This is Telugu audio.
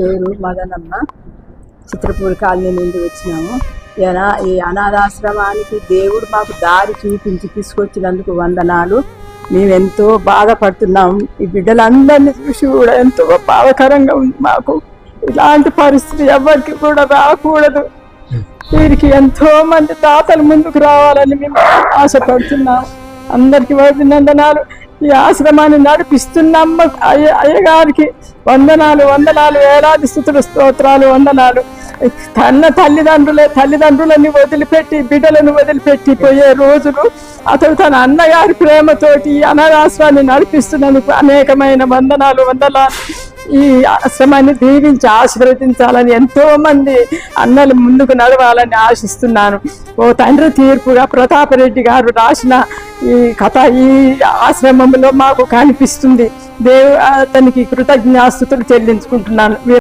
పేరు మదనమ్మ. చిత్రపూడి కాలనీ నుండి వచ్చినాము. ఈ అనాథాశ్రమానికి దేవుడు మాకు దారి చూపించి తీసుకొచ్చినందుకు వందనాలు. మేము ఎంతో బాధపడుతున్నాము. ఈ బిడ్డలందరినీ చూసి కూడా ఎంతో బాధాకరంగా ఉంది మాకు. ఇలాంటి పరిస్థితి ఎవరికి కూడా రాకూడదు. వీరికి ఎంతో మంది దాతలు ముందుకు రావాలని మేము ఆశపడుతున్నాం. అందరికి వందనాలు. ఈ ఆశ్రమాన్ని నడిపిస్తున్నాం అయ్యగారికి వందనాలు, వేలాది స్తుతులు, స్తోత్రాలు, వందనాలు. తల్లిదండ్రులని వదిలిపెట్టి బిడ్డలను వదిలిపెట్టి పోయే రోజులు అతడు తన అన్నగారి ప్రేమతోటి అనాథాశ్రమాన్ని నడిపిస్తున్నందుకు అనేకమైన వందనాలు. ఈ ఆశ్రమాన్ని దీవించి ఆశీర్వదించాలని ఎంతో మంది అన్నలు ముందుకు నడవాలని ఆశిస్తున్నాను. ఓ తండ్రి తీర్పుగా ప్రతాపరెడ్డి గారు రాసిన ఈ కథ ఈ ఆశ్రమంలో మాకు కనిపిస్తుంది. అతనికి కృతజ్ఞాస్తుతులు చెల్లించుకుంటున్నాను.